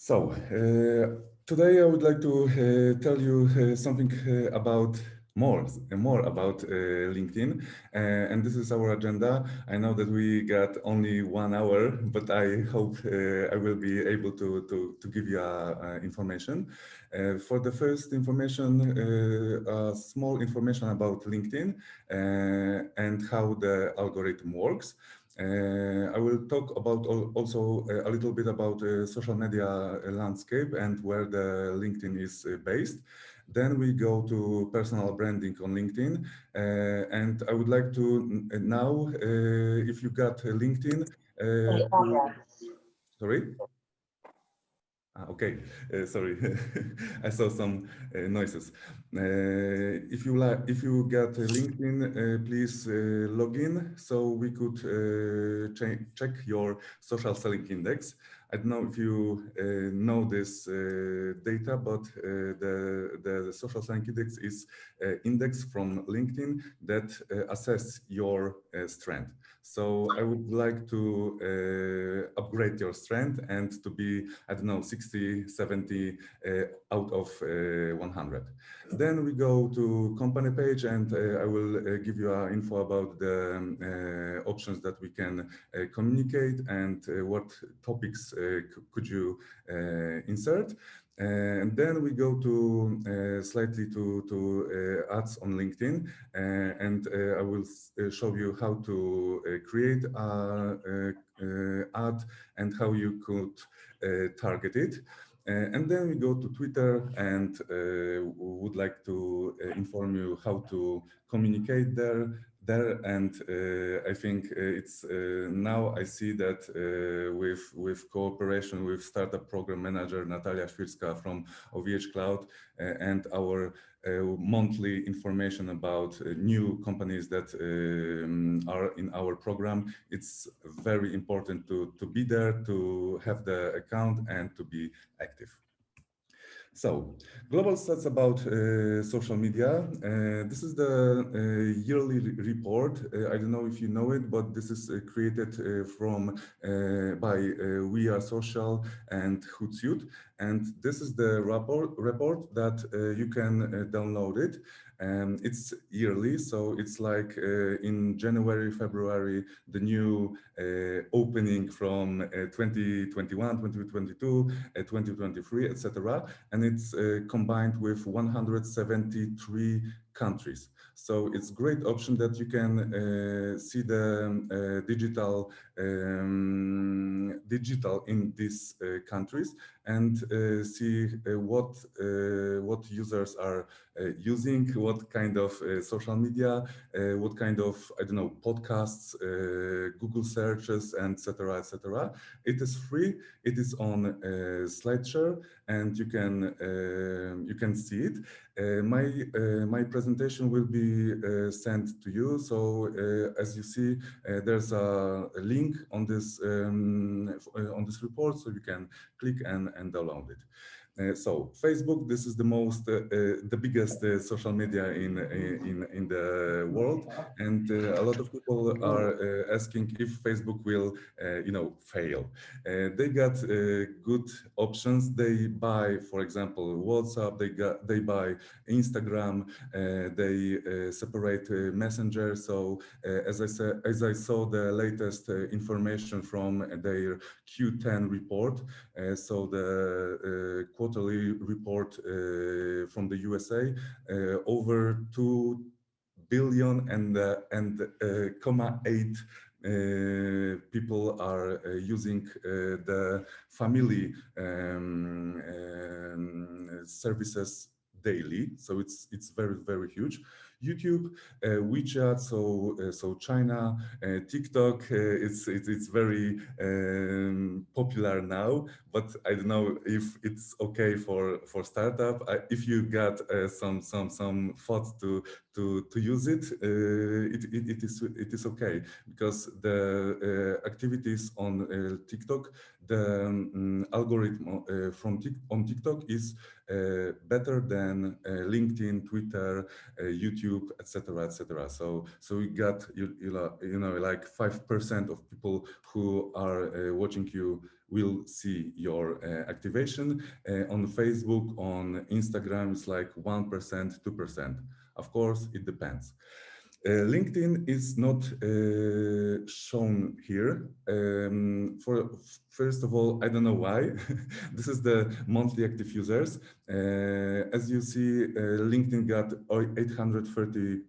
Today I would like to tell you something about more about LinkedIn, and this is our agenda. I know that we got only 1 hour, but I hope I will be able to give you information. For the first information, small information about LinkedIn and how the algorithm works. I will talk about also a little bit about social media landscape and where the LinkedIn is based. Then we go to personal branding on LinkedIn. And I would like to now, if you got LinkedIn, sorry? Okay, sorry, I saw some noises. If you got LinkedIn, please log in so we could check your social selling index. I don't know if you know this data, but the social selling index is index from LinkedIn that assess your strength. So I would like to upgrade your strength and to be, I don't know, 60, 70 out of 100. Then we go to company page and I will give you info about the options that we can communicate and what topics could you insert. And then we go to slightly to ads on LinkedIn, and I will show you how to create a ad and how you could target it. And then we go to Twitter and would like to inform you how to communicate there. And I think it's now I see that with cooperation with startup program manager Natalia Świrska from OVHCloud and our monthly information about new companies that are in our program, it's very important to be there, to have the account and to be active. So, global stats about social media. This is the yearly report. I don't know if you know it, but this is created by We Are Social and Hootsuite. And this is the report that you can download it. It's yearly, so it's like in January, February, the new opening from 2021, 2022, 2023, etc. And it's combined with 173 countries. So it's a great option that you can see the digital in these countries and see what users are using, what kind of social media, what kind of, I don't know, podcasts, Google searches, and etc. etc. It is free. It is on SlideShare, and you can see it. My presentation will be sent to you. So as you see, there's a link on this report, so you can click and download it. So Facebook, this is the biggest social media in the world, and a lot of people are asking if Facebook will, fail. They got good options. They buy, for example, WhatsApp. They buy Instagram. They separate Messenger. So as I saw the latest information from their Q10 report. So the quarterly report from the USA, over 2 billion and 0.8 people are using the family services daily. So it's very huge. YouTube, WeChat, so China, TikTok, it's very popular now, but I don't know if it's okay for startup. If you got some thoughts to use it, it is okay, because the activities on TikTok, the algorithm on TikTok is better than LinkedIn, Twitter, YouTube, YouTube, etc., etc. So we got like 5% of people who are watching you will see your activation. On Facebook, on Instagram, it's like 1%, 2%. Of course, it depends. LinkedIn is not shown here. First of all, I don't know why. This is the monthly active users. As you see, LinkedIn got 830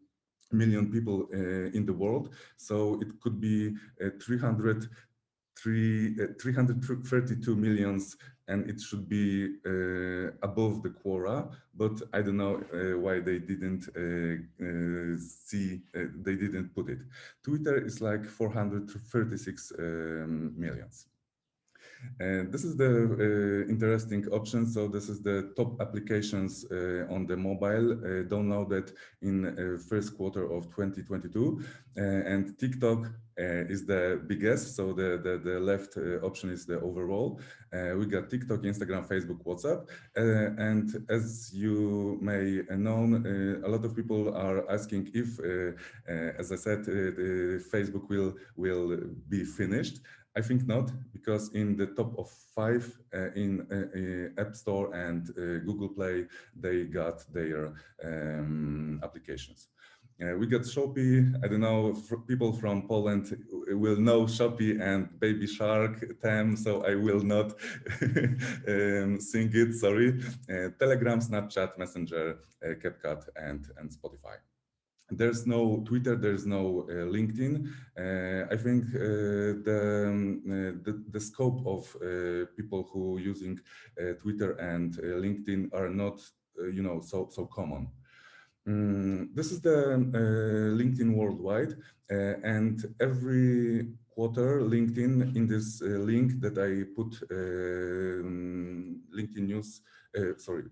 million people in the world, so it could be 332 millions, and it should be above the quota, but I don't know why they didn't they didn't put it. Twitter is like 436 millions. And this is the interesting option. So this is the top applications on the mobile downloaded in first quarter of 2022. And TikTok is the biggest. So the left option is the overall. We got TikTok, Instagram, Facebook, WhatsApp. And as you may know, a lot of people are asking if, as I said, Facebook will be finished. I think not, because in the top of 5 in App Store and Google Play, they got their applications. We got Shopee. I don't know, people from Poland will know Shopee and Baby Shark, Tem, so I will not sing it, sorry. Telegram, Snapchat, Messenger, CapCut, and Spotify. There's no Twitter, there's no LinkedIn. I think the scope of people who using Twitter and LinkedIn are not so common. This is the LinkedIn worldwide, and every quarter LinkedIn in this link that I put LinkedIn news.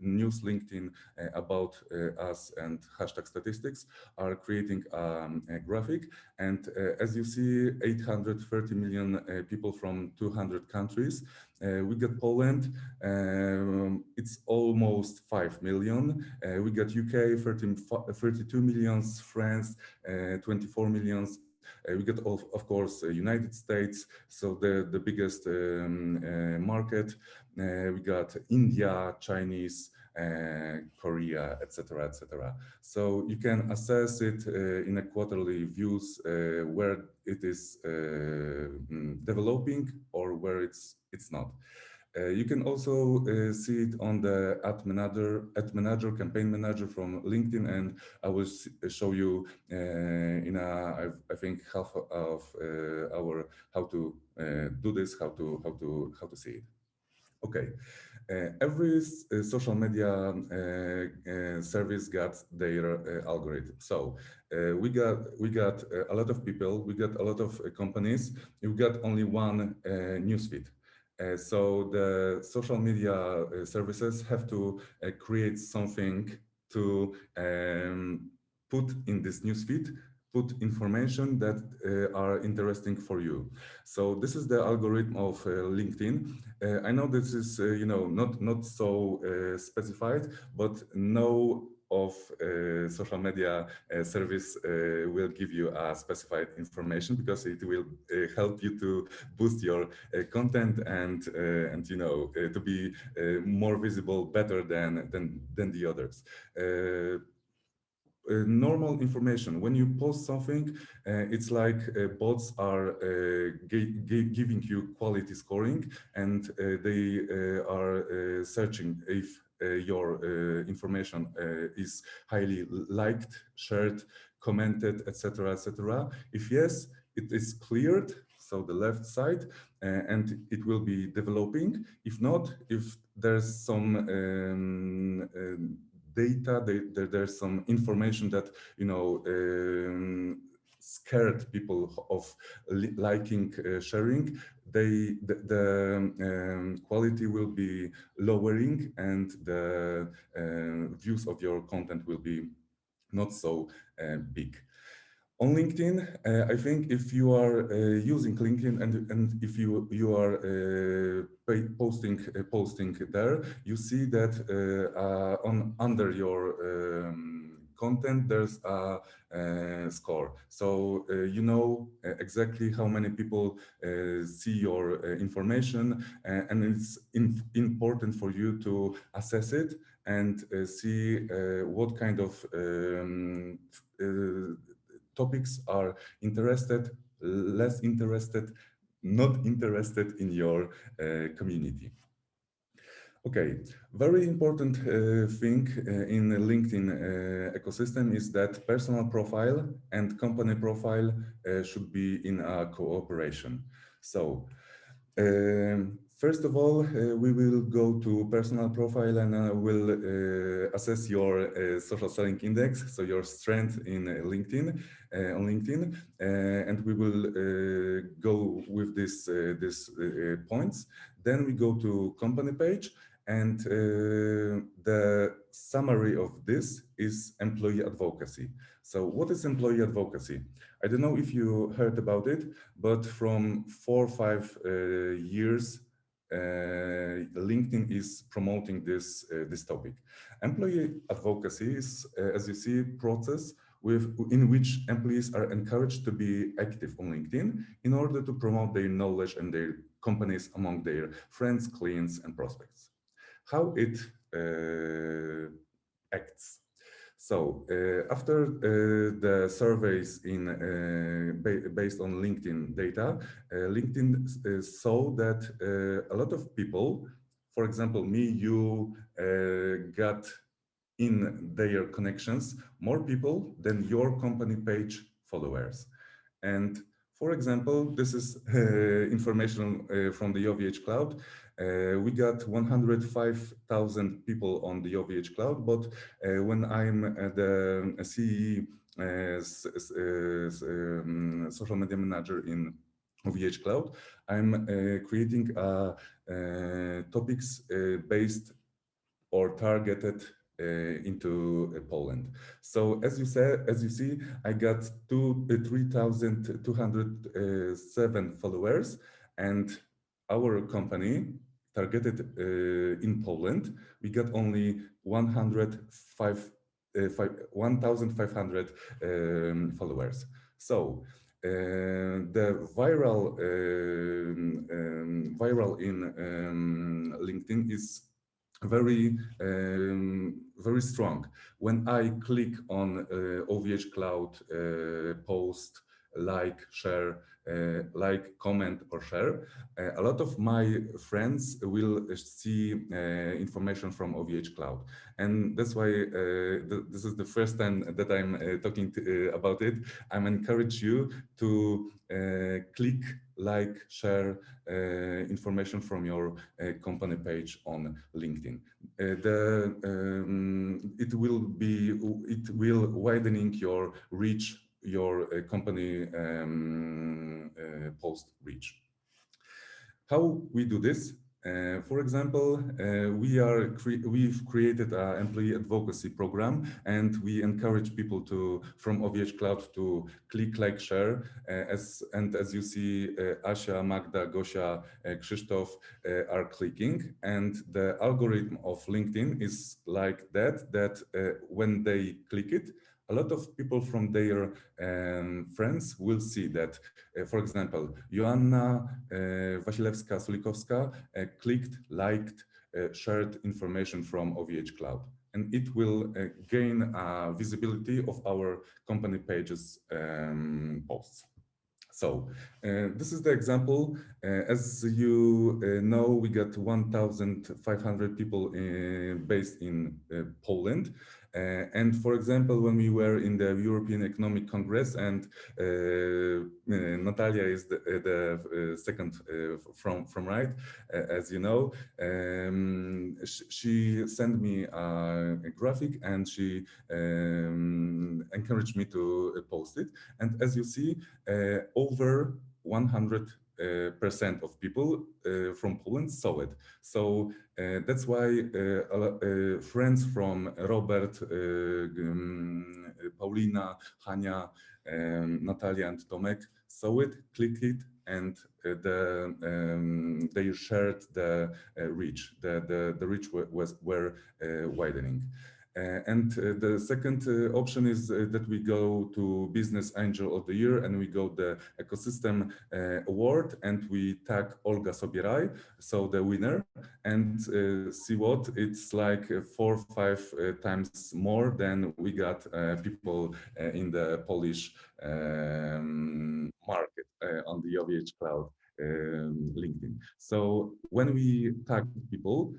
News LinkedIn about us and hashtag statistics are creating a graphic. And as you see, 830 million people from 200 countries. We got Poland, it's almost 5 million. We got UK, 32 millions, France, 24 millions. We got, of course, United States, so the biggest market. We got India, Chinese, Korea, etc., etc. So you can assess it in a quarterly views where it is developing or where it's not. You can also see it on the ad manager, campaign manager from LinkedIn, and I will show you in I think half of hour how to do this, how to see it. Okay, every social media service got their algorithm. So we got a lot of people, we got a lot of companies. We got only one newsfeed. So the social media services have to create something to put in this newsfeed, put information that are interesting for you. So this is the algorithm of LinkedIn. I know this is not so specified, but no of social media service will give you a specified information, because it will help you to boost your content and to be more visible, better than the others. Normal information. When you post something, it's like bots are giving you quality scoring, and they are searching if your information is highly liked, shared, commented, etc., etc. If yes, it is cleared, so the left side, and it will be developing. If not, if there's some data, there's some information that scared people of liking, sharing, the quality will be lowering, and the views of your content will be not so big. On LinkedIn, I think if you are using LinkedIn and if you are posting there, you see that under your content, there's a score. So you know exactly how many people see your information, and it's important for you to assess it and see what kind of topics are interested, less interested, not interested in your community. Okay, very important thing in the LinkedIn ecosystem is that personal profile and company profile should be in a cooperation. So, first of all, we will go to personal profile and we'll assess your social selling index, so your strength in LinkedIn, on LinkedIn, and we will go with this points. Then we go to company page. And the summary of this is employee advocacy. So what is employee advocacy? I don't know if you heard about it, but from 4 or 5 years, LinkedIn is promoting this topic. Employee advocacy is, as you see, process in which employees are encouraged to be active on LinkedIn in order to promote their knowledge and their companies among their friends, clients, and prospects. How it acts. So after the surveys based on LinkedIn data, LinkedIn saw that a lot of people, for example, me, you, got in their connections more people than your company page followers. And for example, this is information from the OVHCloud. We got 105,000 people on the OVHCloud, but when I'm the CEE social media manager in OVHCloud, I'm creating topics based or targeted into Poland. So as you see, I got 3,207 followers, and our company targeted in Poland, we got only 1,500 followers. So the viral in LinkedIn is very strong. When I click on OVHCloud post, like, share, like, comment, or share, a lot of my friends will see information from OVHCloud. And that's why this is the first time that I'm talking about it. I'm encourage you to click, like, share information from your company page on LinkedIn. It will widening your reach, your company post reach. How we do this? For example, we've created an employee advocacy program, and we encourage people from OVHCloud to click, like, share. As you see, Asia, Magda, Gosia, Krzysztof are clicking, and the algorithm of LinkedIn is like that when they click it, a lot of people from their friends will see that, for example, Joanna Wasilewska-Sulikowska clicked, liked, shared information from OVHCloud, and it will gain visibility of our company pages posts. So this is the example. As you know, we got 1,500 people based in Poland. And for example, when we were in the European Economic Congress, and Natalia is the second from right, as you know, she sent me a graphic, and she encouraged me to post it. And as you see, over 100% of people from Poland saw it. So that's why friends from Robert, Paulina, Hania, Natalia, and Tomek saw it, clicked it, and they shared the reach. The reach were widening. The second option is that we go to Business Angel of the Year and we go the Ecosystem Award and we tag Olga Sobieraj, so the winner, and see what it's like 4 or 5 times more than we got people in the Polish market on the OVHCloud LinkedIn. So when we tag people,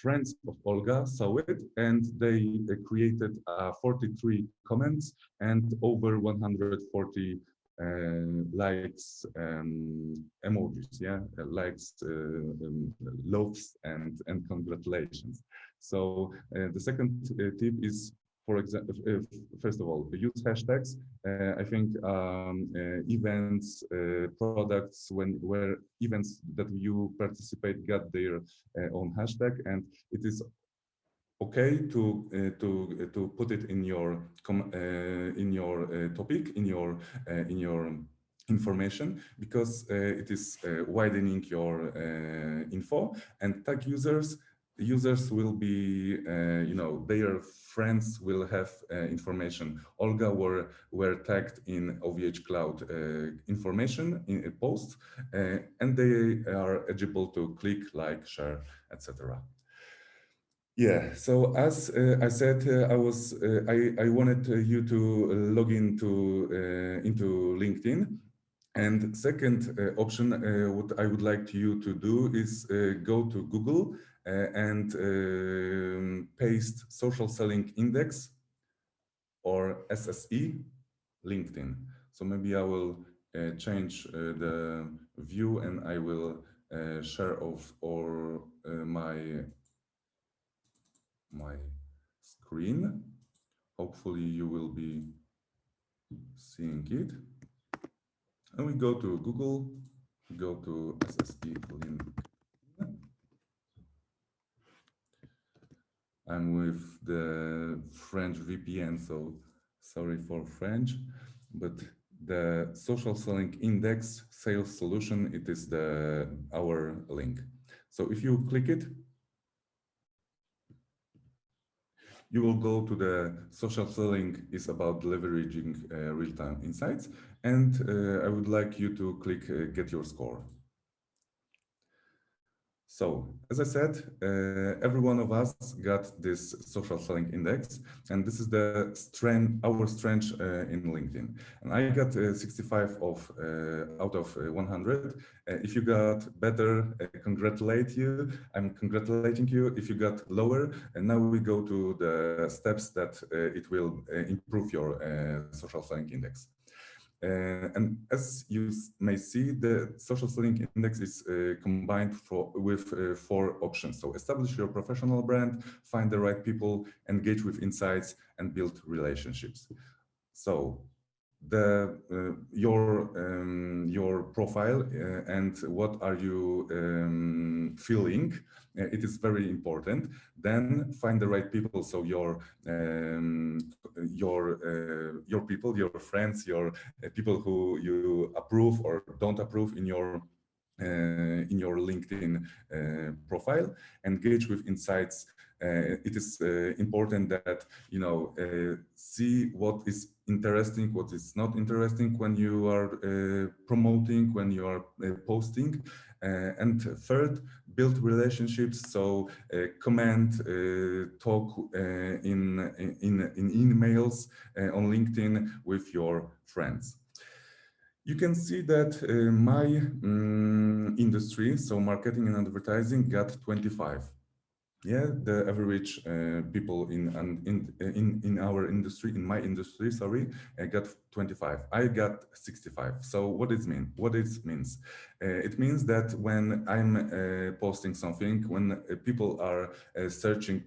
friends of Olga saw it and they created 43 comments and over 140 likes, emojis, yeah, likes, loves, and congratulations. So the second tip is, for example, first of all, use hashtags. I think events, products, where events that you participate got their own hashtag, and it is okay to put it in your topic, in your information, because it is widening your info, and tag users. Users will be, their friends will have information. Olga were tagged in OVHCloud information in a post, and they are eligible to click, like, share, etc. Yeah, so as I said, I wanted you to log into LinkedIn, and second option, what I would like you to do is go to Google and paste social selling index or SSE LinkedIn. So maybe I will change the view and I will share or my screen. Hopefully you will be seeing it. And we go to Google, go to SSE LinkedIn. I'm with the French VPN, so sorry for French, but the social selling index sales solution, it is our link. So if you click it, you will go to the social selling is about leveraging real-time insights. And I would like you to click get your score. So, as I said, every one of us got this social selling index, and this is the our strength in LinkedIn. And I got 65 out of 100. If you got better, congratulate you. I'm congratulating you. If you got lower, and now we go to the steps that it will improve your social selling index. And as you may see, the social selling index is combined with 4 options. So establish your professional brand, find the right people, engage with insights, and build relationships. So your profile and what are you feeling, it is very important. Then find the right people, so your people, your friends, your people who you approve or don't approve in your LinkedIn profile. Engage with insights. It is important that see what is interesting, what is not interesting when you are promoting, when you are posting. And third, build relationships. So comment, talk in emails on LinkedIn with your friends. You can see that my industry, so marketing and advertising, got 25. Yeah, the average people in our industry, in my industry, sorry, got 25. I got 65. So what does it mean? What it means? It means that when I'm posting something, when people are searching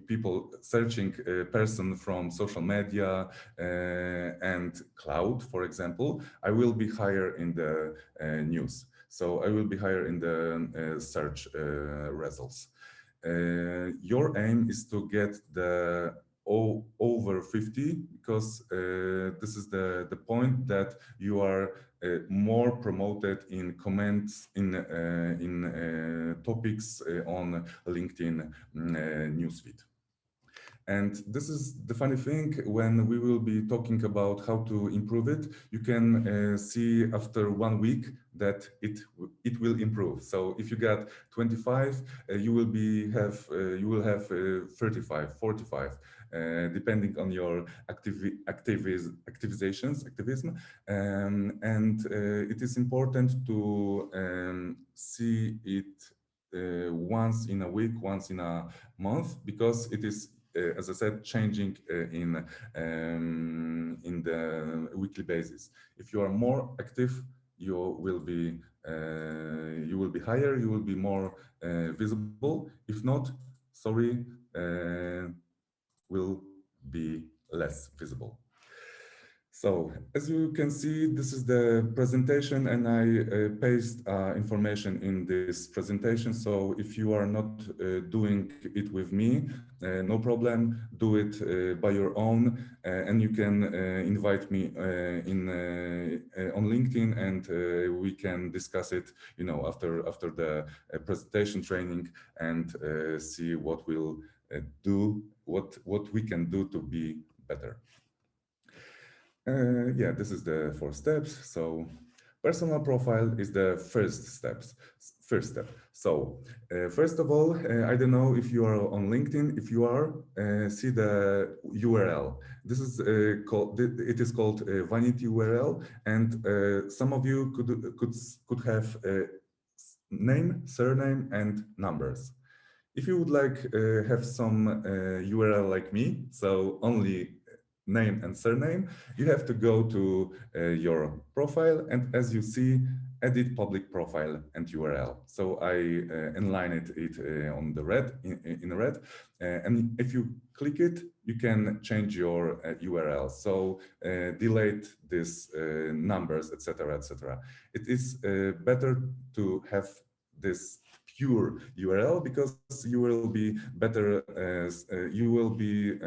a person from social media and cloud, for example, I will be higher in the news. So I will be higher in the search results. Your aim is to get the over 50, because this is the point that you are more promoted in comments in topics on LinkedIn newsfeed. And this is the funny thing, when we will be talking about how to improve it, you can see after 1 week that it will improve. So if you got 25, you will have 35, 45, depending on your activism. And it is important to see it once in a week, once in a month, because it is, as I said, changing in the weekly basis. If you are more active, you will be higher, you will be more visible. If not, sorry, will be less visible. So as you can see, this is the presentation, and I paste information in this presentation. So if you are not doing it with me, no problem, do it by your own, and you can invite me on LinkedIn, and we can discuss it, you know, after the presentation training, and see what we'll what we can do to be better. Yeah, this is the 4 steps. So personal profile is the first step. So first of all, I don't know if you are on LinkedIn. If you are, see the URL. This is it is called vanity URL, and some of you could have name, surname, and numbers. If you would like have some URL like me, so only name and surname, you have to go to your profile, and as you see, edit public profile and URL. So I inline it on the red, in red, and if you click it, you can change your URL. So delete these numbers, etc., etc. It is better to have this pure URL, because you will be better you will be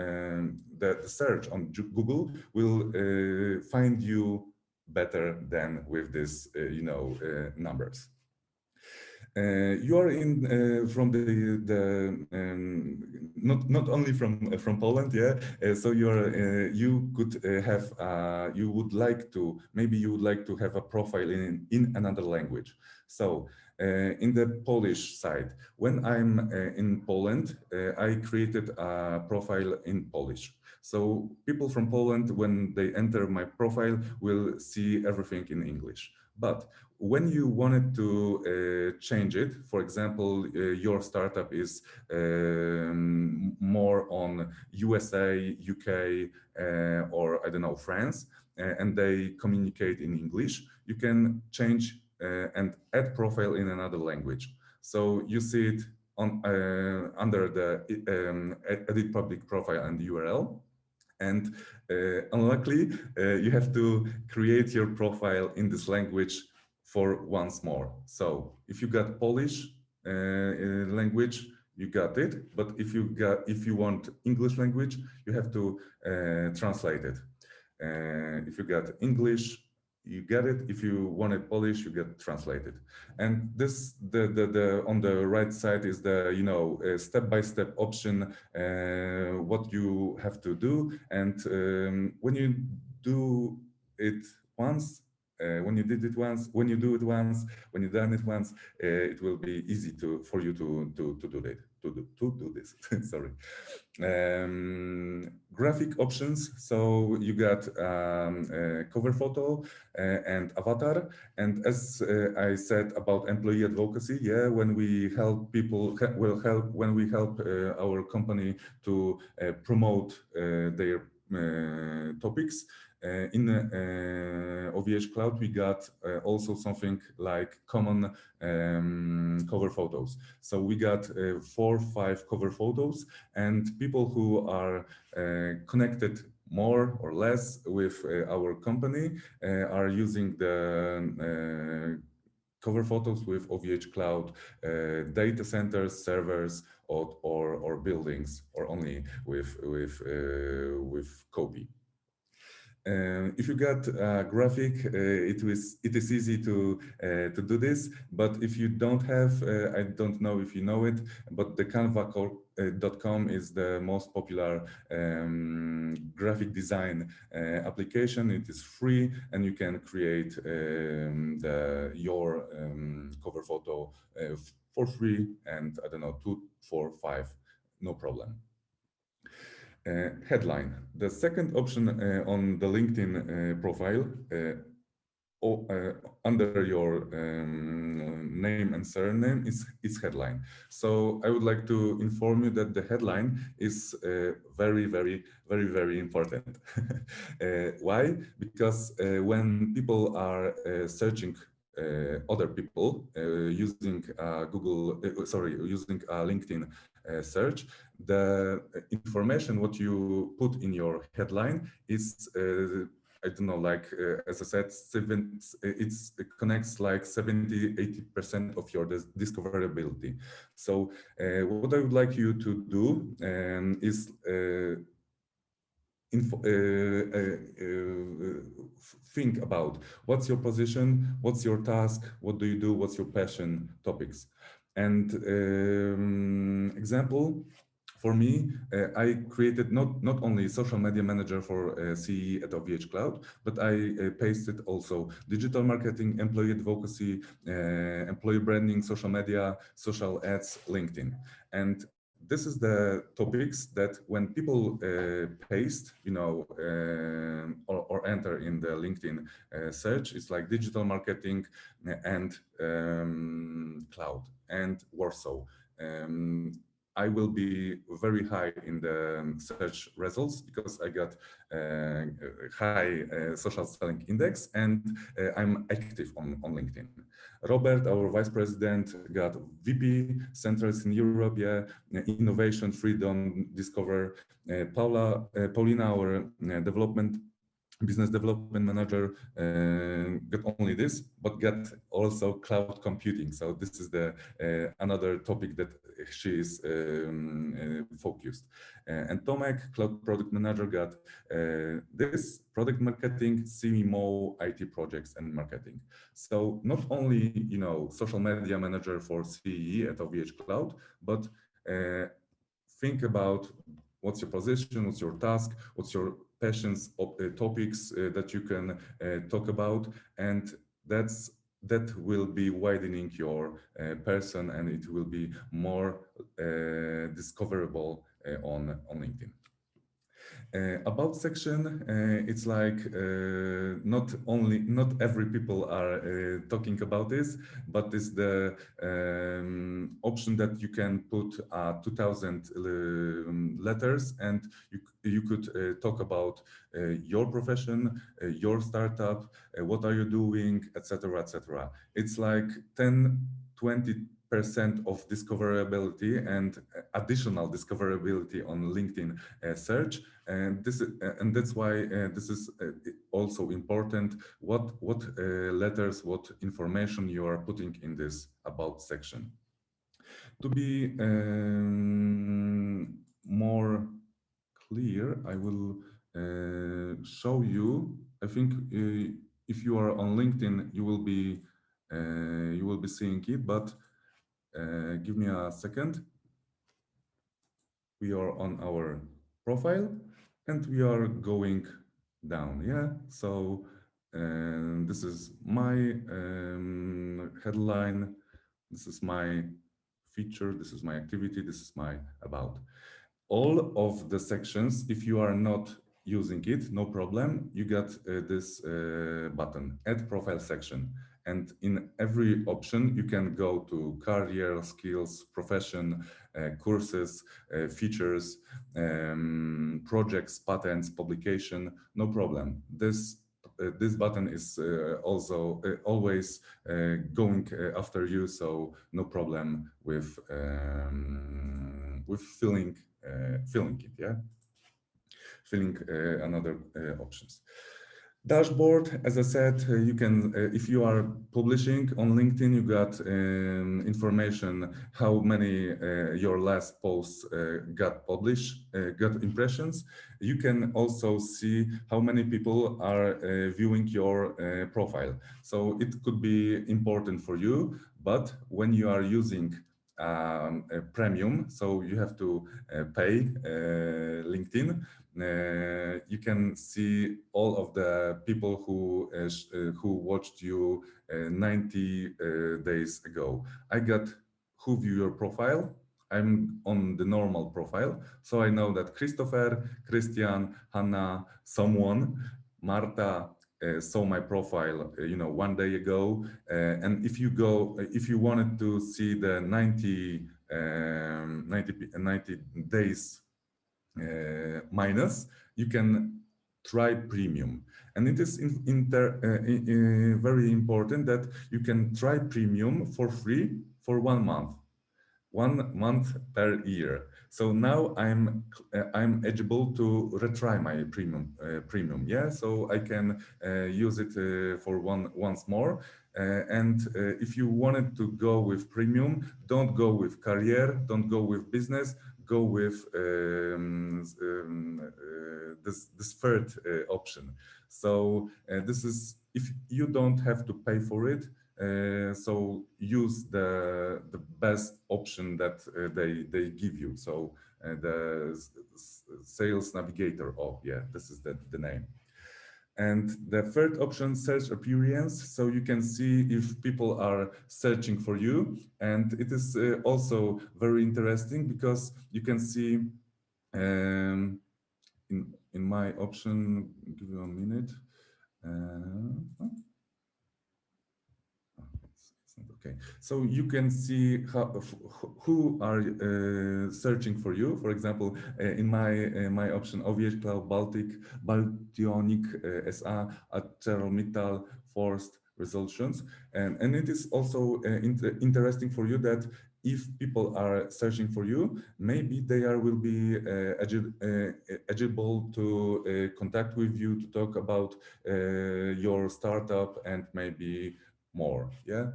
the search on Google will find you better than with this numbers. You are in from not only from Poland, yeah. So you could have you would like to, maybe you would like to have a profile in another language. So in the Polish side, when I'm in Poland, I created a profile in Polish. So people from Poland, when they enter my profile, will see everything in English. But when you wanted to change it, for example, your startup is more on USA, UK, or I don't know, France, and they communicate in English, you can change and add profile in another language. So you see it on under the edit public profile and URL. And unluckily, you have to create your profile in this language for once more. So if you got Polish language, you got it. But if you want English language, you have to translate it. If you got English, you get it. If you wanted Polish, you get translated. And this, the on the right side is the step-by-step option, what you have to do. And when you do it once, when you did it once, when you do it once, when you done it once, it will be easy for you to do this. Sorry. Graphic options. So you got cover photo and avatar. And as I said about employee advocacy, yeah, when we help people, when we help our company to promote their topics. In OVHCloud, we got also something like common cover photos. So we got 4 or 5 cover photos, and people who are connected more or less with our company are using the cover photos with OVHCloud data centers, servers, or buildings, or only with copy. If you got a graphic, it is easy to do this. But if you don't have, I don't know if you know it, but the Canva.com is the most popular graphic design application. It is free, and you can create your cover photo for free, and I don't know, 2, 4, 5, no problem. Headline. The second option on the LinkedIn profile under your name and surname is headline. So I would like to inform you that the headline is very important. Why? Because when people are searching other people using using a LinkedIn search, the information what you put in your headline is I don't know, like as I said, it connects like 70–80% of your discoverability. So what I would like you to do is think about what's your position, what's your task, what do you do, what's your passion, topics. And example, for me, I created not only social media manager for CEE at OVHCloud, but I pasted also digital marketing, employee advocacy, employee branding, social media, social ads, LinkedIn. And this is the topics that when people paste, or enter in the LinkedIn search, it's like digital marketing and cloud and Warsaw. I will be very high in the search results because I got high social selling index, and I'm active on LinkedIn. Robert, our vice president, got VP, Centers in Europe, yeah, innovation, freedom, discover. Paulina, our business development manager, got only this, but got also cloud computing. So this is the another topic that she is focused. And Tomek, cloud product manager, got this product marketing, CMO, IT projects, and marketing. So not only social media manager for CEE at OVHCloud, but think about what's your position, what's your task, what's your passions, topics that you can talk about, and that will be widening your person, and it will be more discoverable on LinkedIn. About section, it's like not every people are talking about this, but it's the option that you can put 2000 letters, and you could talk about your profession, your startup, what are you doing, etc., etc. It's like 10–20% of discoverability and additional discoverability on LinkedIn search, and that's why this is also important. What letters, what information you are putting in this about section. To be more clear, I will show you. I think if you are on LinkedIn, you will be seeing it, but give me a second. We are on our profile and we are going down. Yeah, so this is my headline, this is my feature, this is my activity, this is my about. All of the sections, if you are not using it, no problem, you got this button, add profile section. And in every option, you can go to career, skills, profession, courses, features, projects, patents, publication, no problem. This button is also always going after you, so no problem with filling it, yeah, filling another options. Dashboard, as I said, you can, if you are publishing on LinkedIn, you got information how many your last posts got published, got impressions. You can also see how many people are viewing your profile. So it could be important for you, but when you are using a premium, so you have to pay LinkedIn. You can see all of the people who watched you 90 days ago. I got who view your profile. I'm on the normal profile, so I know that Christopher, Christian, Hannah, someone, Marta saw my profile, 1 day ago. And if you wanted to see the 90 days minus, you can try premium. And it is very important that you can try premium for free for 1 month. 1 month per year. So now I'm eligible to retry my premium. Yeah, so I can use it for once more. If you wanted to go with premium, don't go with career, don't go with business, go with this third option. So this is, if you don't have to pay for it, so use the best option that they give you. So the sales navigator. Oh yeah, this is the name. And the third option, search appearance. So you can see if people are searching for you. And it is also very interesting because you can see in my option, give you a minute. It's not okay. So you can see who are searching for you. For example, in my option, OVHCloud, Baltionic SA, ArcelorMittal, Forced Resolutions. And it is also interesting for you that if people are searching for you, maybe they will be eligible to contact with you to talk about your startup and maybe more. Yeah.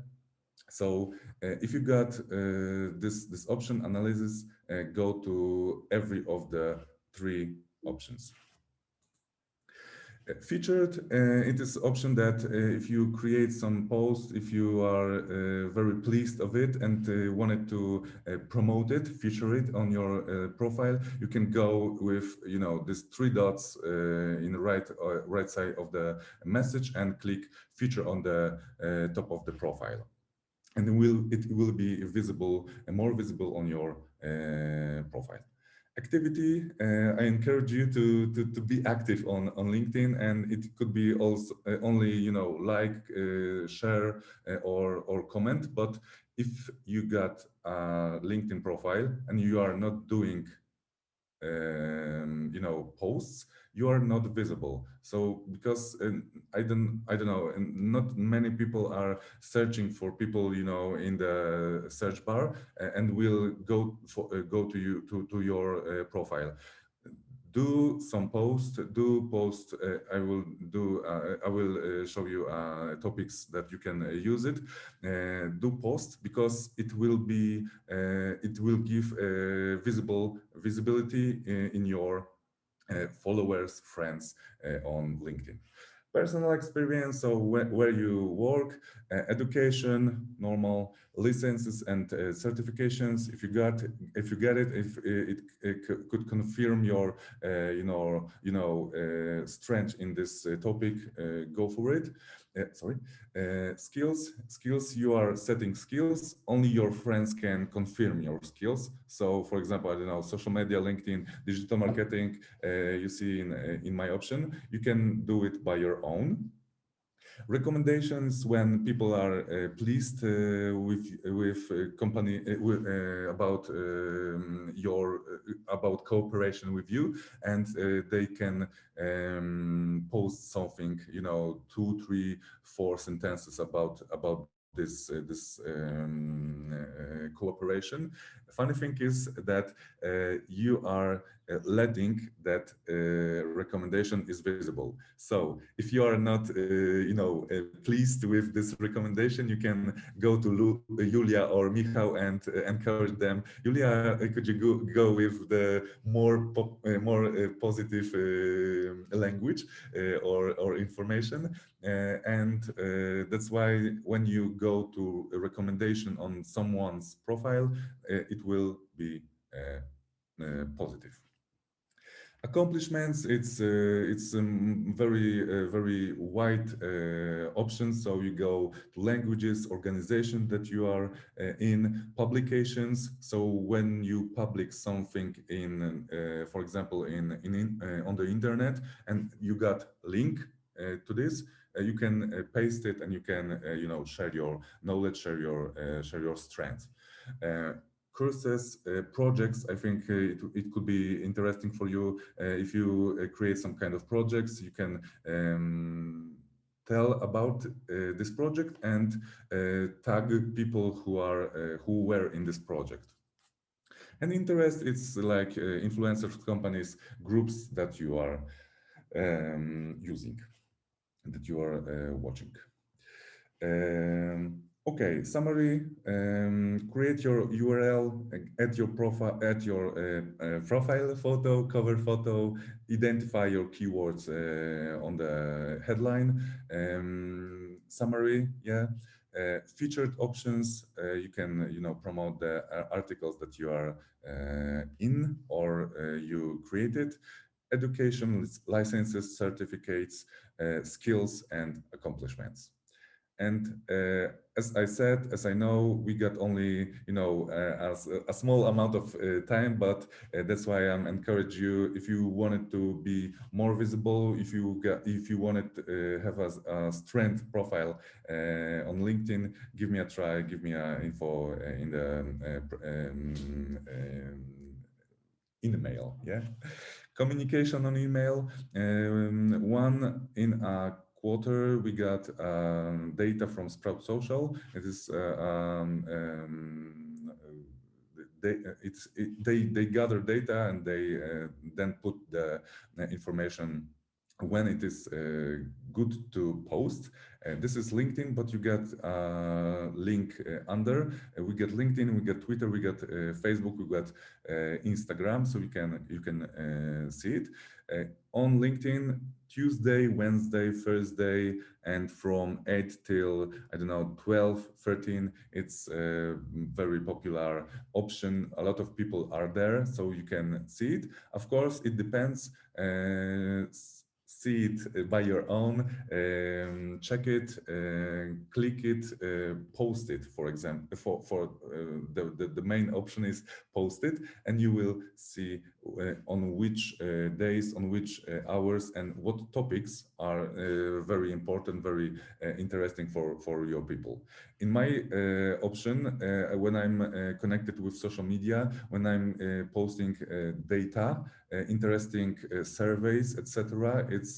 So if you got this option analysis, go to every of the three options. Featured, it is option that if you create some post, if you are very pleased of it and wanted to promote it, feature it on your profile, you can go with these three dots in the right side of the message and click feature on the top of the profile. And it will be visible and more visible on your profile. Activity, I encourage you to be active on LinkedIn, and it could be also only like, share, or comment. But if you got a LinkedIn profile and you are not doing posts, you are not visible. So because I don't know, and not many people are searching for people in the search bar, and will go to you to your profile. Do some post, I will show you topics that you can use it. Do post, because it will give visibility in your followers, friends on LinkedIn. Personal experience, so where you work, education, normal, licenses and certifications. If you get it, if it could confirm your strength in this topic, go for it. Skills, you are setting skills, only your friends can confirm your skills. So for example, I don't know, social media, LinkedIn, digital marketing, you see in my option, you can do it by your own. Recommendations, when people are pleased with company about cooperation with you, and they can post something, 2, 3, 4 sentences about this cooperation. Funny thing is that you are letting that recommendation is visible. So if you are not, pleased with this recommendation, you can go to Julia or Michał and encourage them. Julia, could you go with the more positive language or information? And that's why when you go to a recommendation on someone's profile, it will be positive. Accomplishments, it's very wide options. So you go to languages, organization that you are in, publications. So when you publish something in, for example, on the internet, and you got link to this, you can paste it and you can share your knowledge, share your strengths. Courses, projects, I think it could be interesting for you if you create some kind of projects. You can tell about this project and tag people who were in this project. And interest, it's like influencers, companies, groups that you are using, that you are watching. Okay, summary. Create your URL, add your profile photo, cover photo, identify your keywords on the headline. Summary, yeah. Featured options. You can promote the articles that you are in or you created. Education, licenses, certificates, skills, and accomplishments. And as I said, as I know, we got only a small amount of time, but that's why I'm encourage you. If you wanted to be more visible, if you wanted to have a strength profile on LinkedIn, give me a try. Give me a info in the mail. Yeah, communication on email. One in a quarter, we got data from Sprout Social. It is they gather data and they then put the information when it is good to post. This is LinkedIn, but you get a link under. We get LinkedIn, we get Twitter, we get Facebook, we got Instagram, so you can see it on LinkedIn. Tuesday, Wednesday, Thursday, and from 8 till, I don't know, 12, 13, it's a very popular option. A lot of people are there, so you can see it. Of course, it depends. See it by your own, check it, click it, post it, for example. The main option is post it, and you will see on which days, on which hours, and what topics are very important, very interesting for your people. In my option, when I'm connected with social media, when I'm posting data, interesting surveys, etc., it's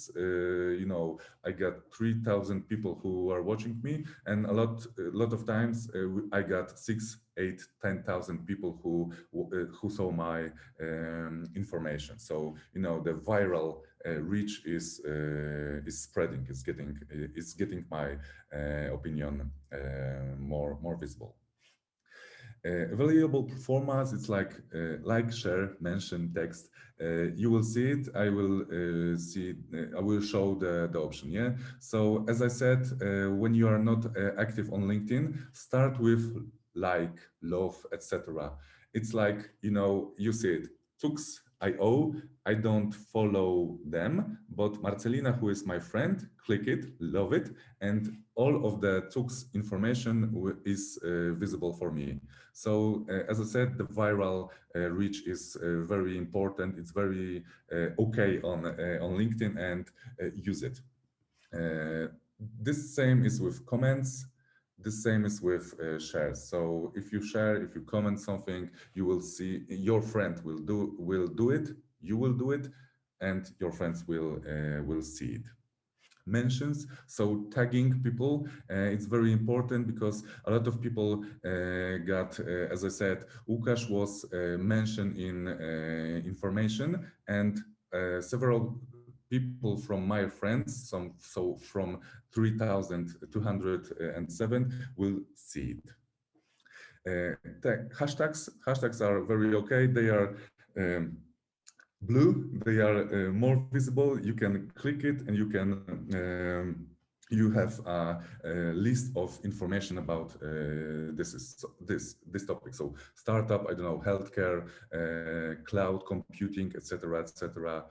I got 3,000 people who are watching me, and a lot of times I got 6, 8, 10,000 people who saw my information. So the viral reach is spreading. It's getting my opinion more visible. Valuable formats, it's like, share, mention, text. You will see it. I will I will show the option. Yeah. So as I said, when you are not active on LinkedIn, start with like, love, etc. It's like you see it. Tux.io. I don't follow them, but Marcelina, who is my friend, click it, love it, and all of the Tux information is visible for me. So as I said, the viral reach is very important. It's very okay on LinkedIn, and use it. This same is with comments. The same is with shares. So if you share, if you comment something, you will see your friend will do it. You will do it, and your friends will see it. Mentions, so tagging people, it's very important, because a lot of people got, as I said, Łukasz was mentioned information, and several people from my friends, so from 3,207 will see it. Hashtags are very okay. They are blue. They are more visible. You can click it, and you have a list of information about this topic. So startup, I don't know, healthcare, cloud computing, etc., etc.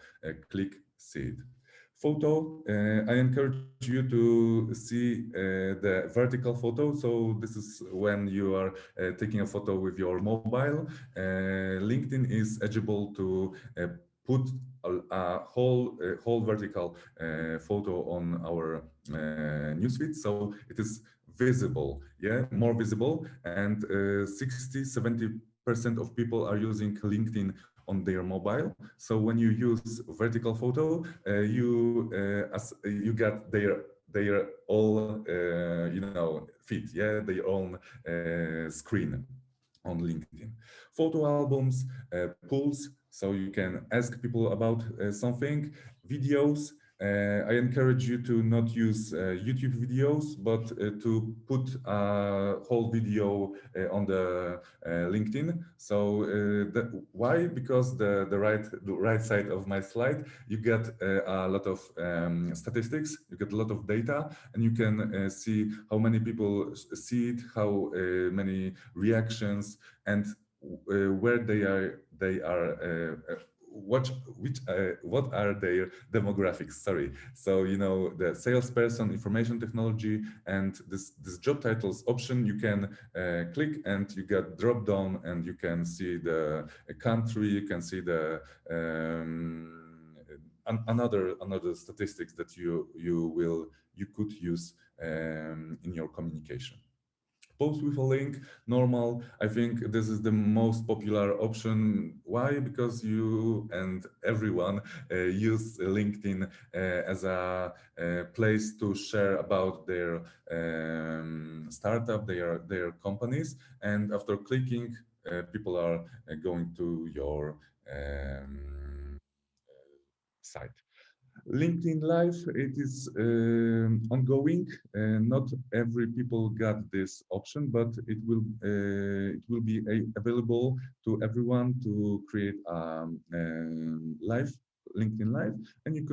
Click, see it. Photo, I encourage you to see the vertical photo. So this is when you are taking a photo with your mobile. LinkedIn is eligible to put a whole vertical photo on our newsfeed, so it is visible, yeah, more visible, and 60–70% of people are using LinkedIn on their mobile. So when you use vertical photo, you get their all feed, yeah, their own screen on LinkedIn. Photo albums, polls, so you can ask people about something, videos. I encourage you to not use YouTube videos, but to put a whole video on the LinkedIn. So why? Because the right side of my slide, you get a lot of statistics, you get a lot of data, and you can see how many people see it, how many reactions, and where they are what are their demographics. Sorry. So the salesperson, information technology, and this job titles option, you can click and you get drop down, and you can see the country, you can see the another statistics that you could use in your communication. Post with a link, normal. I think this is the most popular option. Why? Because you and everyone use LinkedIn as a place to share about their startup, their companies. And after clicking, people are going to your site. LinkedIn Live, it is ongoing. Not every people got this option, but it will be available to everyone to create live LinkedIn Live, and you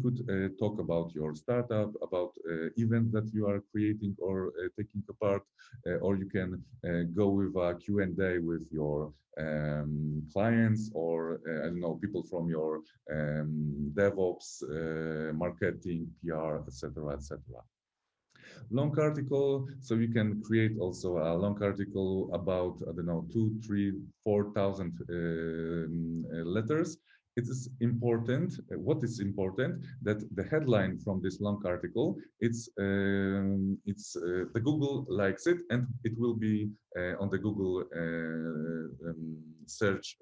could talk about your startup, about events that you are creating or taking a part, or you can go with a Q&A with your clients, or I don't know, people from your DevOps, marketing, PR, etc., etc. Long article, so you can create also a long article about, I don't know, 2, 3, 4,000 letters. It is important. What is important, that the headline from this long article, it's the Google likes it, and it will be on the Google search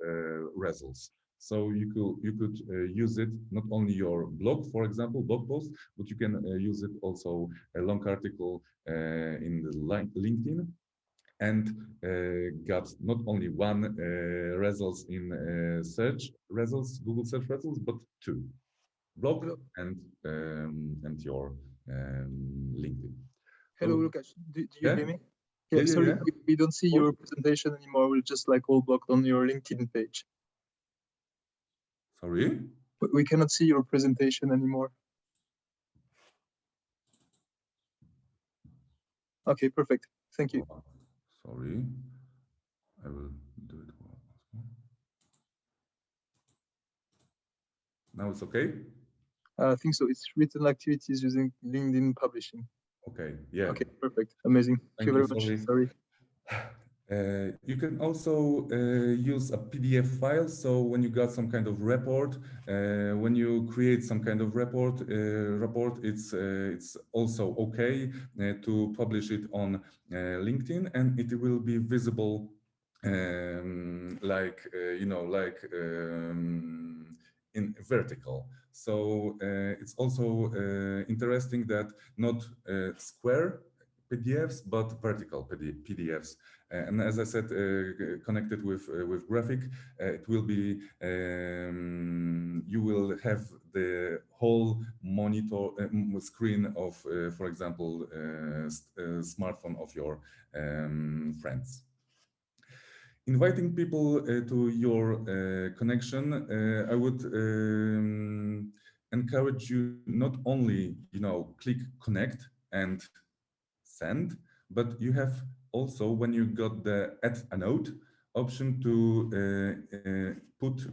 results. So you could use it not only your blog, for example, blog post, but you can use it also a long article in the LinkedIn, and got not only one results in search results, Google search results, but 2, blog and your LinkedIn. Hello, So, Lukasz. Do you yeah? hear me? Yeah, Sorry, yeah. we don't see your presentation anymore. We're just like all blocked on your LinkedIn page. Sorry? We cannot see your presentation anymore. Okay, perfect. Thank you. Sorry. I will do it once more. Now it's okay? I think so. It's written activities using LinkedIn publishing. Okay, yeah. Okay, perfect. Amazing. Thank you very much. Sorry. You can also use a PDF file. So when you got some kind of report, when you create some kind of report, it's also okay to publish it on LinkedIn, and it will be visible, like in vertical. So it's also interesting that not square PDFs, but vertical PDFs. And as I said, connected with graphic, it will be, you will have the whole monitor screen of, for example, smartphone of your friends. Inviting people to your connection, I would encourage you not only, click connect and send, but you have also, when you got the add a note option, to put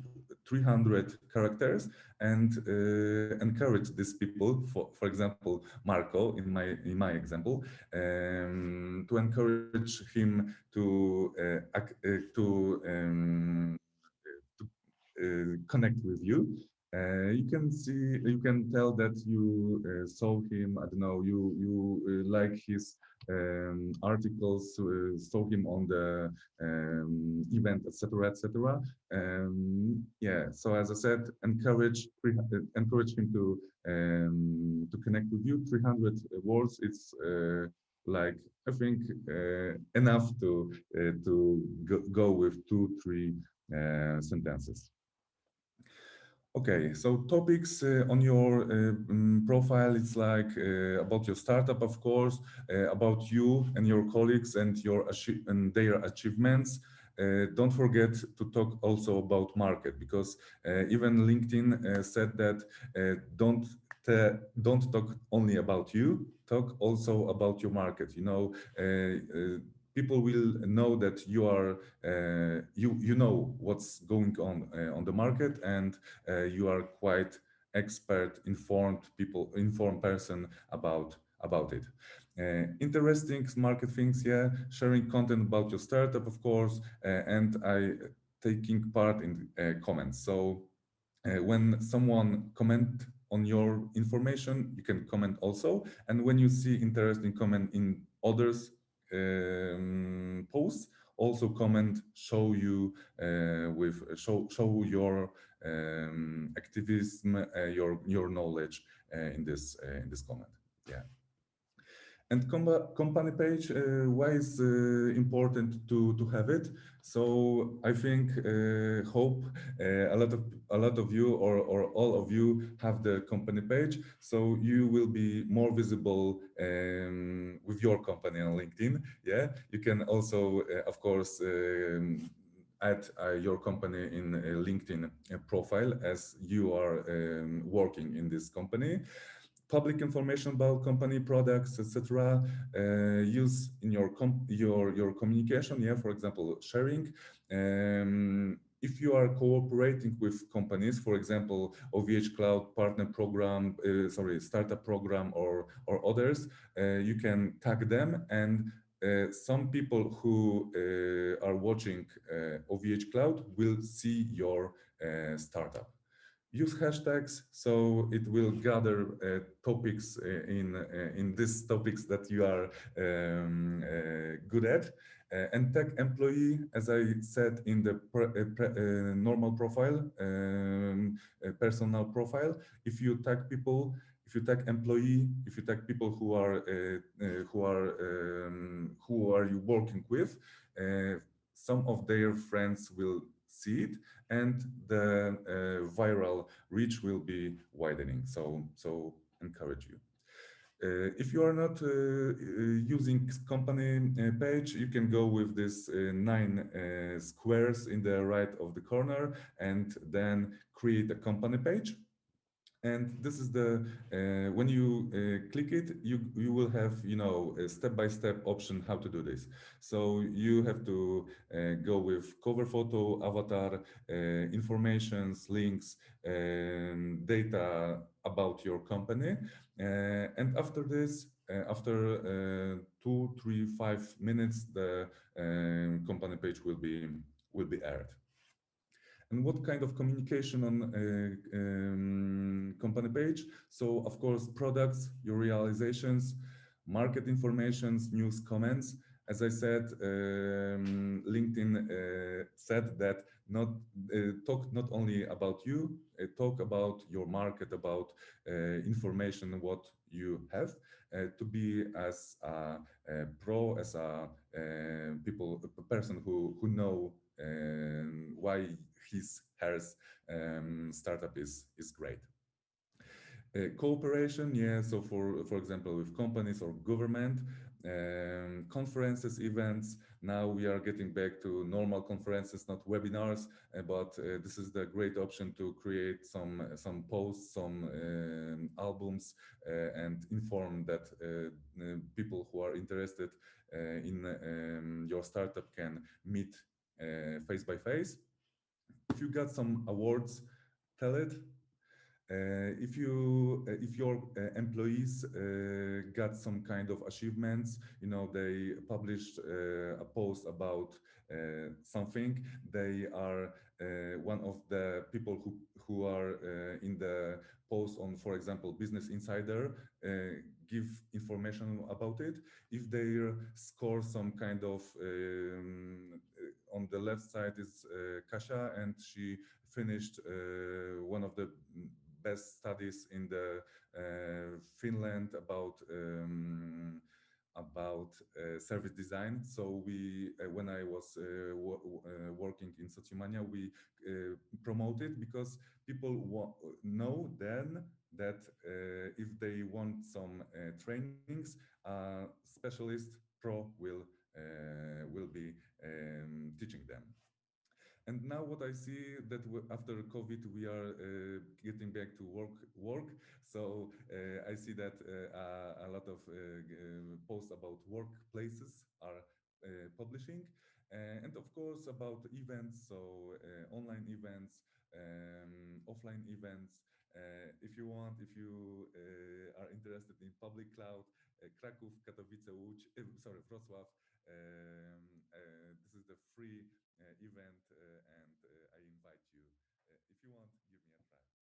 300 characters and encourage these people, for example, Marco in my example, to encourage him to connect with you. You can tell that you saw him. I don't know. You like his articles, saw him on the event, etc., etc. Yeah. So as I said, encourage him to connect with you. 300 words. It's like, I think, enough to go with 2-3 sentences. Okay, so topics on your profile, it's like about your startup, of course, about you and your colleagues and their achievements. Don't forget to talk also about market, because even LinkedIn said that don't talk only about you, talk also about your market. People will know that you are you know what's going on the market, and you are quite informed person about it. Interesting market things, yeah, sharing content about your startup, of course, and taking part in comments. So when someone comment on your information, you can comment also. And when you see interesting comment in others posts, also comment, show your activism, your knowledge in this comment. Yeah. And company page, why is important to have it? So I think, hope a lot of you or all of you have the company page, so you will be more visible with your company on LinkedIn. Yeah, you can also, of course, add your company in a LinkedIn profile as you are working in this company. Public information about company products, etc. Use in your communication. Yeah, for example, sharing. If you are cooperating with companies, for example, OVHCloud partner program, startup program, or others, you can tag them, and some people who are watching OVHCloud will see your startup. Use hashtags, so it will gather topics in these topics that you are good at. And tag employee, as I said in the normal profile, personal profile. If you tag people, if you tag employee, if you tag people who are you working with, some of their friends will see it, and the viral reach will be widening. So encourage you. If you are not using company page, you can go with this 9 squares in the right of the corner, and then create a company page. And this is the when you click it, you will have a step-by-step option how to do this. So you have to go with cover photo, avatar, informations, links, data about your company, and after this, after 2, 3, 5 minutes, the company page will be aired. And what kind of communication on company page? So of course, products, your realizations, market informations, news, comments. As I said, LinkedIn said that not talk not only about you, talk about your market, about information what you have, to be as a pro, as a person who know why his hers startup is great. Cooperation, yeah. So for example, with companies or government, conferences, events. Now we are getting back to normal conferences, not webinars, but this is the great option to create some posts, some albums, and inform that people who are interested in your startup can meet face by face. If you got some awards, tell it. If your employees got some kind of achievements, you know, they published a post about something, they are one of the people who are in the post on, for example, Business Insider, give information about it. If they score some kind of on the left side is Kasia, and she finished one of the best studies in the Finland about service design. So we, when I was working in Sociomania, we promoted, because people know then that if they want some trainings, specialist pro will be teaching them. And now what I see that after COVID, we are getting back to work. So I see that a lot of posts about workplaces are publishing. And of course about events, so online events, offline events. If you want, if you are interested in public cloud, Kraków, Katowice, Łódź, sorry, Wrocław. This is the free event, and I invite you. If you want, give me a try.